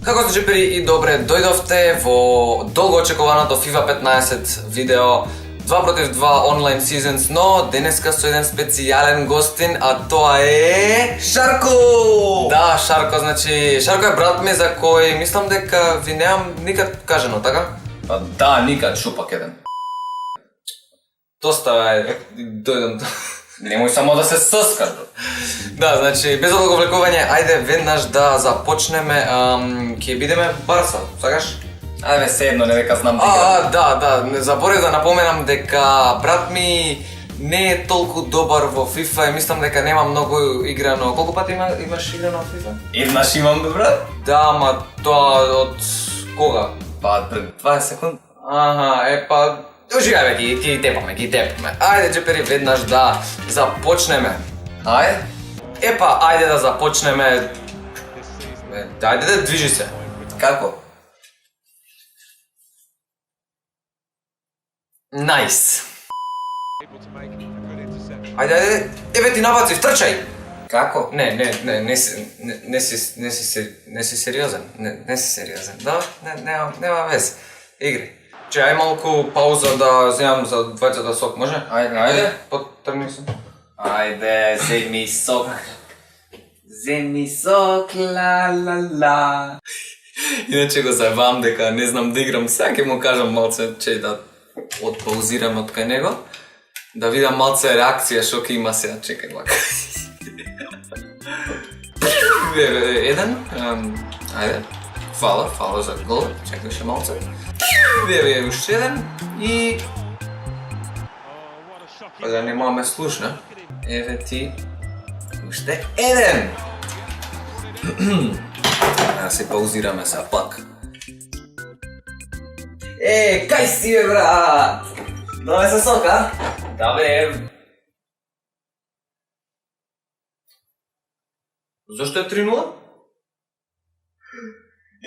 Како сте джипери и добре дојдовте во долго очекуваното FIFA 15 видео 2 против 2 онлайн seasons, но денеска со еден специјален гостин, а тоа е... Шарко! Да, Шарко, значи, Шарко е брат ми за кој мислам дека ви немам никад кажано, така? Па да, никад шупак еден. Доста е, дојдам. Немој само да се соскаш. Да, значи, без одговлекување, ајде веднаш да започнеме, ќе бидеме Барса, сакаш? Ајде се едно, не дека знам да играм. Да, не заборев да напоменам дека брат ми не е толку добар во FIFA и мислам дека нема многу играно. Колку пати имаш играно во FIFA? Еднаш имам, бе, брат. Да, ама тоа од кога? Па пред 20 секунди. Па уживај бе, ги тепаме. Ајде джепери веднаш да започнеме. Ајде. Ајде да започнеме. Ајде да движи се. Како? Најс. Ајде, еве ти набацив, трчај. Како? Не си сериозен. Не си сериозен. Да, нема вез. Игри. Че ај малку пауза да земам за двајцата сок, може? Ајде. Потргни се. Ајде, земи сок. Земи сок, ла. Иначе го заебавам дека не знам да играм, сега ќе му кажам малце, че да отпаузирам од кај него, да видам малце реакција што ќе има сега, чекај вака. Еден, ајде, фала за гол, чекај ше малце. Уште еден и... Па да немаме слушна. Еве ти... Уште еден! Да се паузираме сега пак. Кај си бе, брат? Давај се сок, а? Да бе... Зошто е 3-0?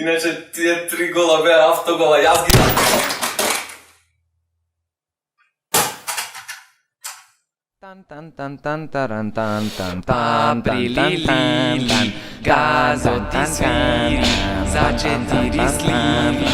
Иначе тие 3 гола беа автогола, јас ги... Прилили, газот ти свири, за 4 сливи.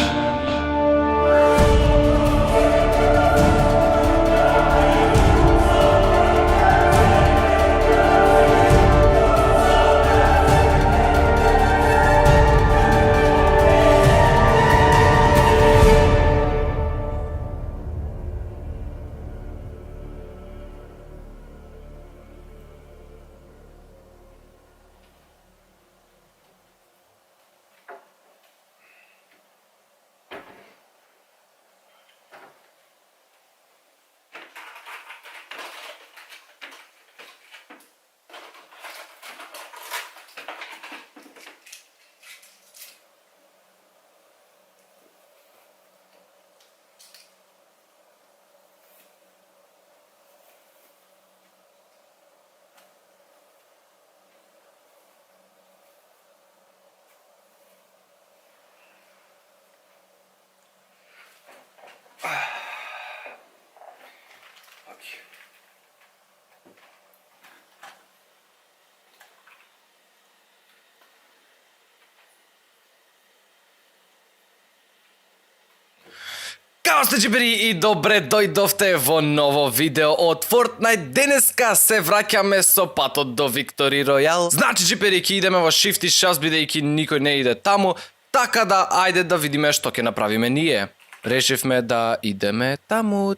Како сте джибери и добре дојдовте во ново видео од Fortnite. Денеска се враќаме со патот до Victory Royale. Значи джибери ќе идеме во Shift и Shast бидејќи никој не иде таму, така да ајде да видиме што ќе направиме ние. Решивме да идеме таму.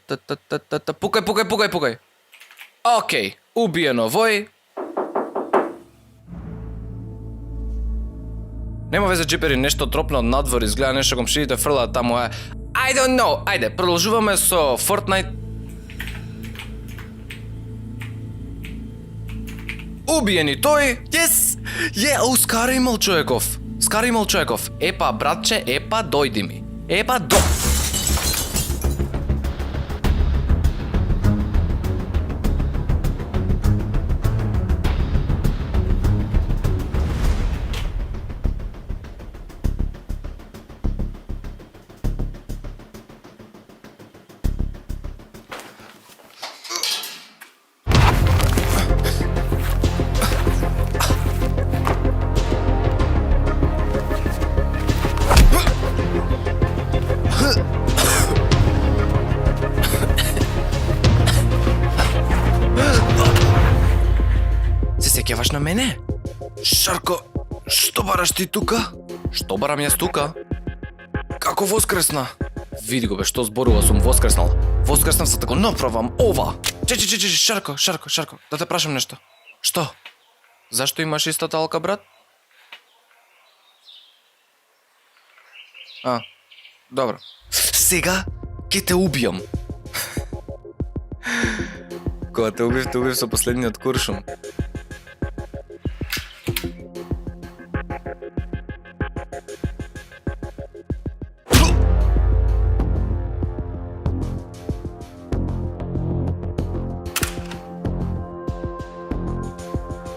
Пукај. Океј, убиено вој. Нема везе джипери, нешто тропна од надвор, изгледа нешто комшиите фрлаат таму. I don't know. Ајде, продолжуваме со Fortnite. Убиени тој. Yes! Скара имал човеков. Епа, братче, дојди ми. мене? Шарко, што бараш ти тука? Што барам јас тука? Како воскресна? Види го бе, што зборува, сум воскреснал. Воскреснав за да го направам ова. Че, Шарко, да те прашам нешто. Што? Зашто имаш истата алка, брат? Добро. Сега ќе те убијам. Кога те убив со последниот куршум.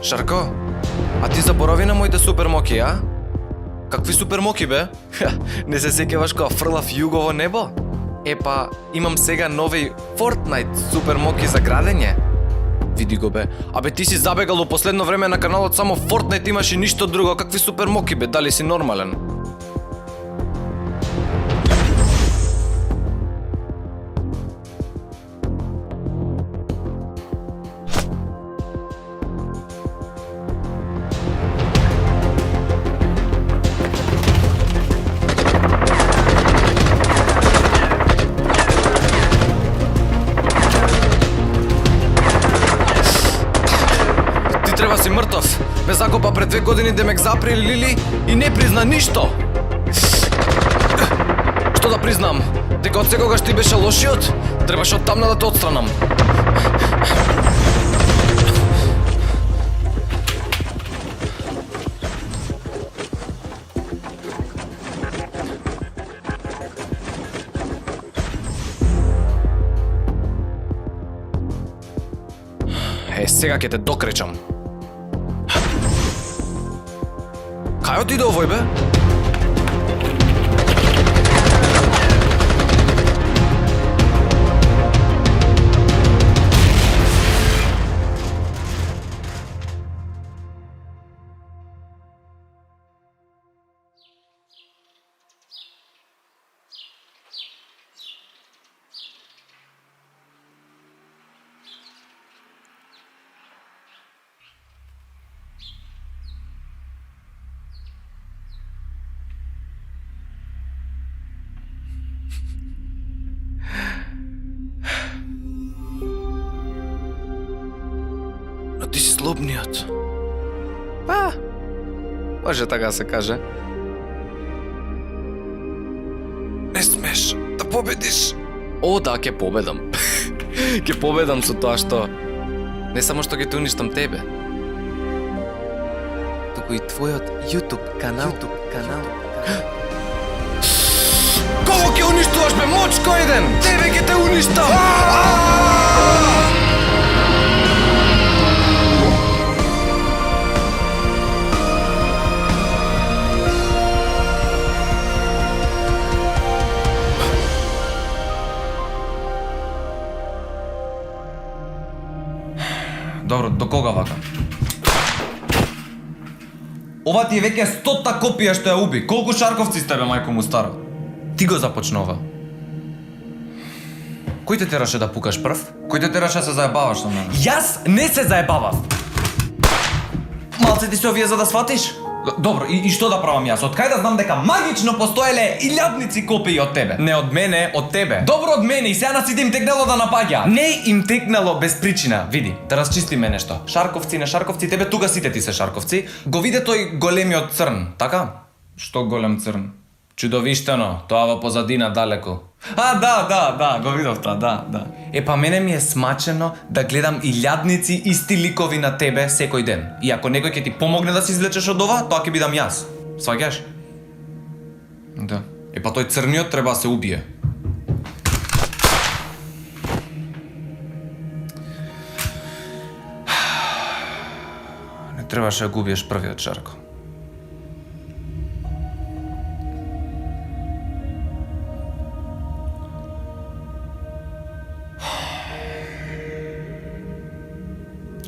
Шарко, а ти заборави на моите супермоки, а? Какви супермоки, бе? Не се сеќаваш кога фрлав југово небо? Епа, имам сега нови Fortnite супермоки за градење. Види го, бе. Абе, ти си забегал у последно време на каналот само Fortnite имаш и ништо друго. Какви супермоки, бе? Дали си нормален? Треба си мртов. Ме закопа пред 2 години да ме запри Лили и не призна ништо. Што да признам? Дека од секогаш ти беше лошиот? Требаше од тамна да те отстранам. Сега ќе те докречам. Кај отиде овој, бе? Ти си злобниот. Може така се каже. Не смеш да победиш. О, да, ќе победам. Ќе победам со тоа што не само што ќе те уништам тебе, туку и твојот YouTube канал. Кого ќе уништуваш, бе, мочко еден? Тебе ќе те уништам! Добро, до кога вака? Ова ти е веќе 100-та копија што ја уби. Колку шарковци сте, бе, мајко му стара? Ти го започнува. Кој те тераше да пукаш прв? Кој те тераше да се заебаваш со мене? Јас не се заебавав! Малце ти се овие за да сватиш? Добро, и што да правам јас? Од кај да знам дека магично постоеле илјадници копии од тебе? Не од мене, од тебе. Добро, од мене, и сега на сите им текнало да напаѓа. Не им текнало без причина. Види, да расчистиме нешто. Шарковци, не шарковци, тебе тука сите ти се шарковци. Го виде тој големиот црн, така? Што голем црн? Чудовиштено, тоа во позадина далеку. Да, го видов тоа, да. Епа мене ми е смачено да гледам илјадници исти ликови на тебе секој ден. И ако некој ќе ти помогне да се извлечеш од ова, тоа ќе бидам јас. Сваќаш? Да. Епа тој црниот треба да се убие. Не требаше да го убиеш првиот, Шарко.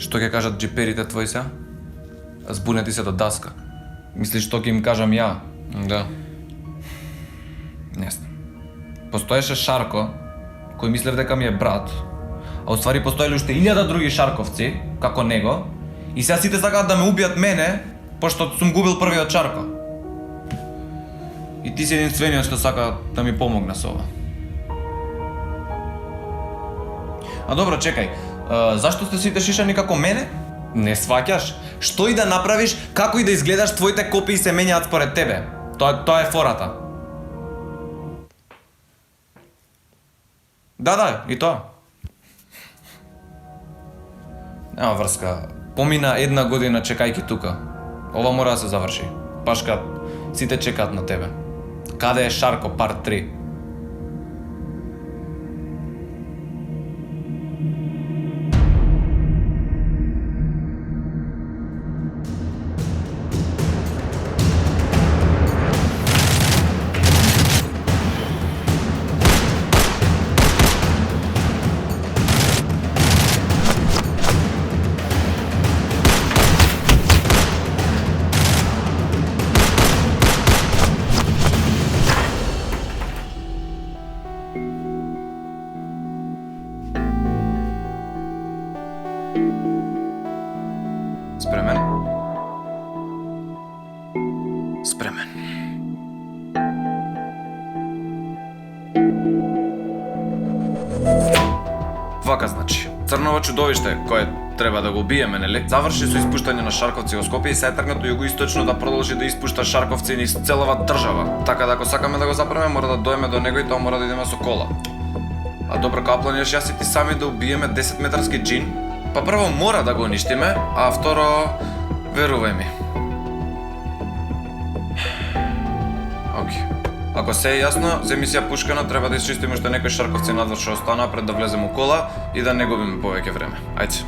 Што ќе кажат джиперите твои се? Збунети се до даска. Мислиш што ќе им кажам ја? Да. Не знам. Постоеше Шарко, кој мислев дека ми е брат, а уствари постоеле уште 1000 други шарковци, како него, И сега сите сакаат да ме убијат мене, пошто сум губил првиот Шарко. И ти си единствениот што сака да ми помогне со ова. А добро, чекај. Зашто сте сите шишани како мене? Не сваќаш? Што и да направиш, како и да изгледаш, твоите копии се менјаат според тебе. Тоа е фората. Да, и тоа. Нема врска. Помина 1 година чекајки тука. Ова мора да се заврши. Пашка, сите чекаат на тебе. Каде е Шарко парт 3? Спремен? Спремен. Вака значи. Црново чудовиште, кое треба да го убиеме, нели? Заврши со испуштање на шарковци во Скопје и се е тргнато југоисточно да продолжи да испушта шарковци низ целава држава. Така да ако сакаме да го запреме, мора да доеме до него и тоа мора да идеме со кола. А добро, кога планираш јас и ти сами да убиеме 10-метарски джин? Па прво мора да го уништиме, а второ, верувај ми. Океј. Ако се е јасно, земи си ја пушкана, треба да исчистиме уште некои шарковци надвор што останаа пред да влеземе у кола и да не губиме повеќе време. Ајде.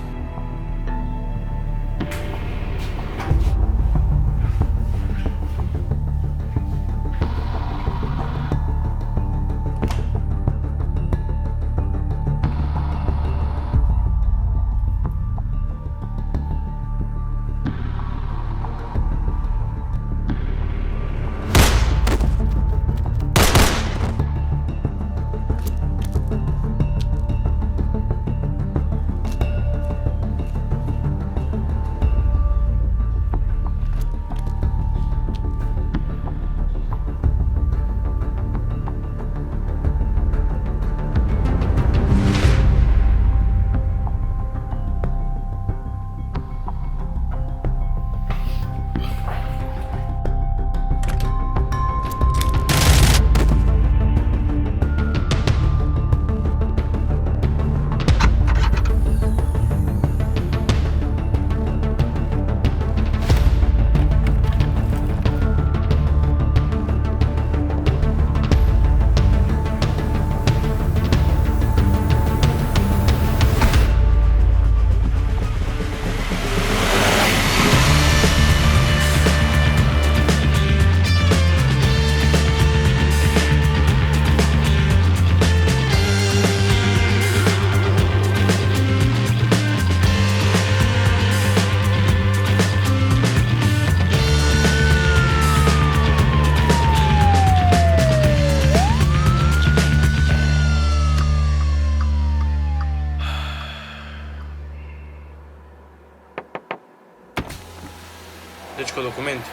Дечко, документи.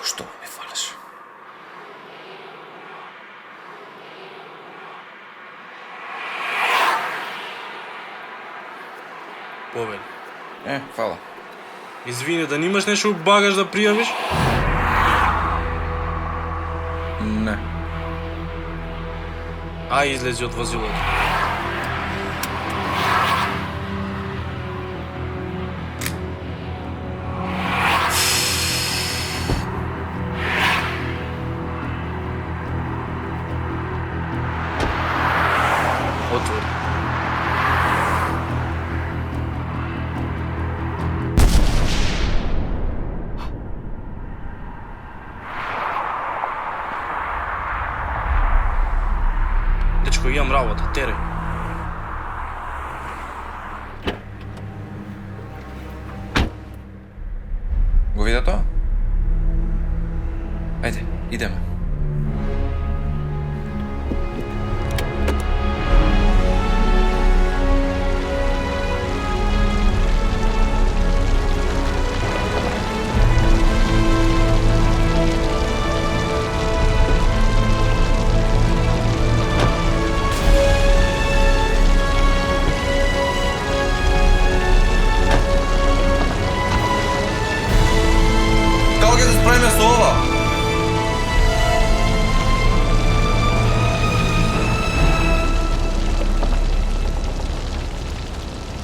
Што ми фалиш? Повели. Фала. Извини, да немаш нешто у багаж да пријавиш? Не. Излези од возилото. Отвори. Дечко, имам работа, тере. Го виде тоа? Ајде, идеме. Како ќе се справиме со ова?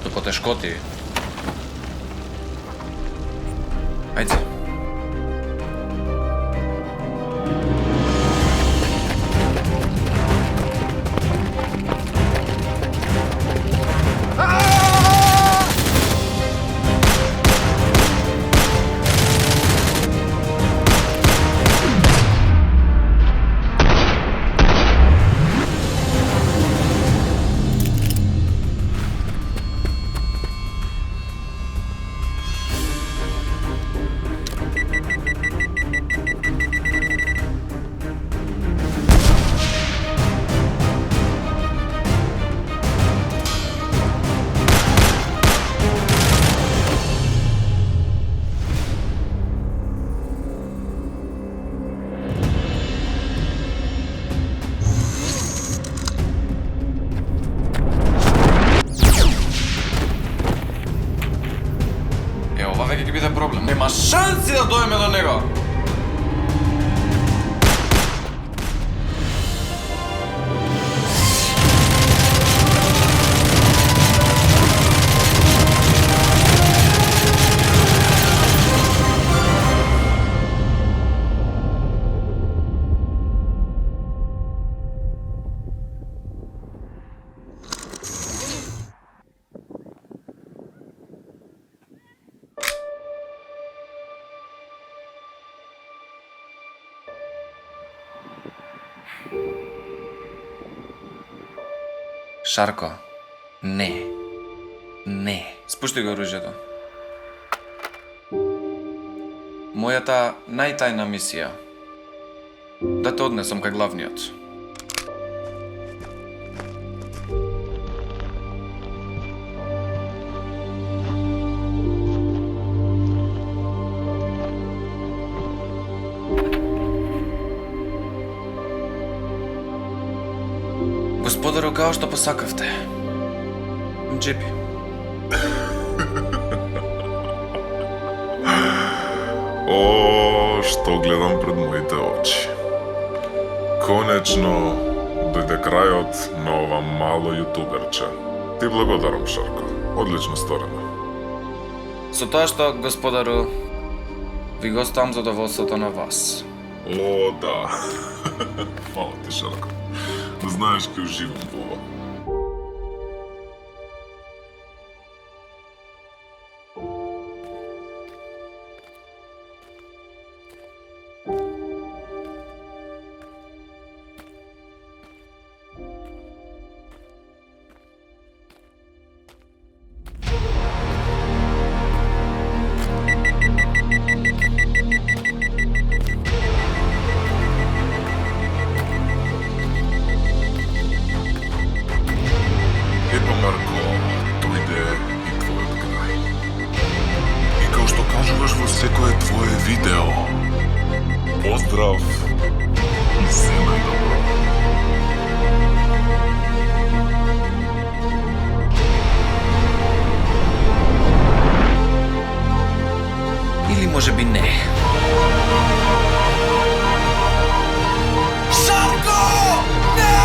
Тоа потешкоти. Ајде. Ова веќе ќе биде проблем. Нема шанси да дојдеме до него. Шарко, не. Не. Спушти го оружјето. Мојата најтајна мисија да те однесам кај главниот. Господару, као што посакавте. Джипи. О, што гледам пред моите очи. Конечно, дојде крајот на ова мало јутуберче. Ти благодарам, Шарко. Одлично сторено. Со тоа што, господару, ви го оставам задоволството на вас. О, да. Фала ти, Шарко. Знаеш кој уживам во ова. Епа, Марко, дојде и твојот крај. И као што кажуваш во секое твое видео, поздрав и се најдобро. Или може би не. Шарко! Не!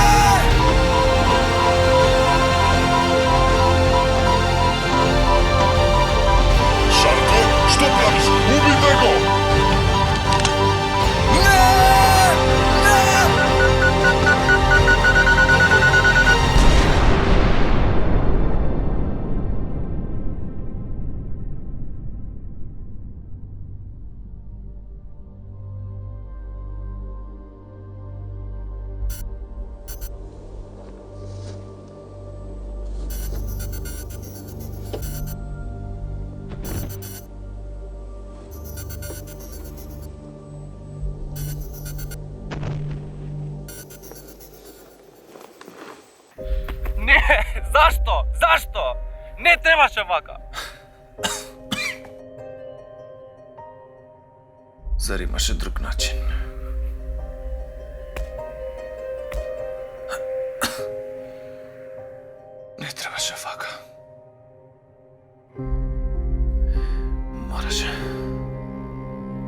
Шарко, што правиш? Убите го! требаше вака. Зар имаше друг начин? Не требаше вака. Мораше.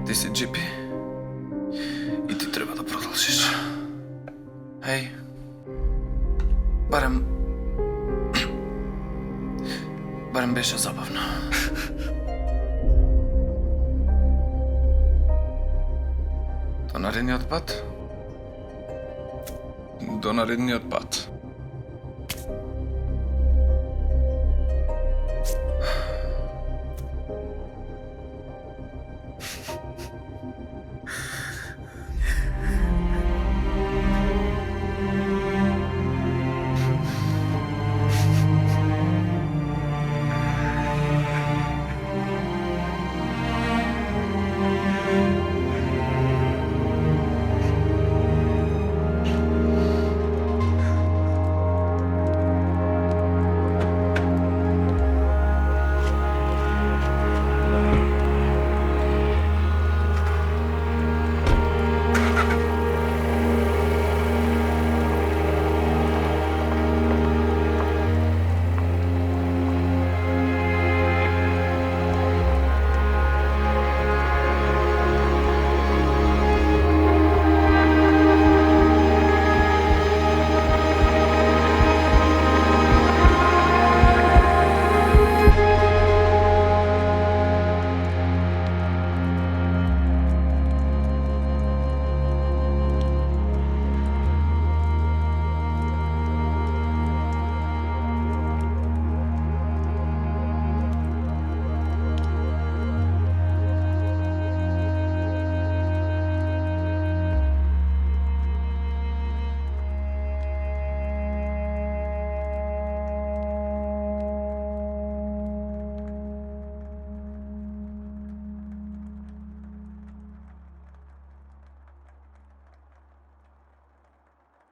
Ти си Джипи и ти треба да продължиш. Ей, барем беше забавно. До наредниот пат.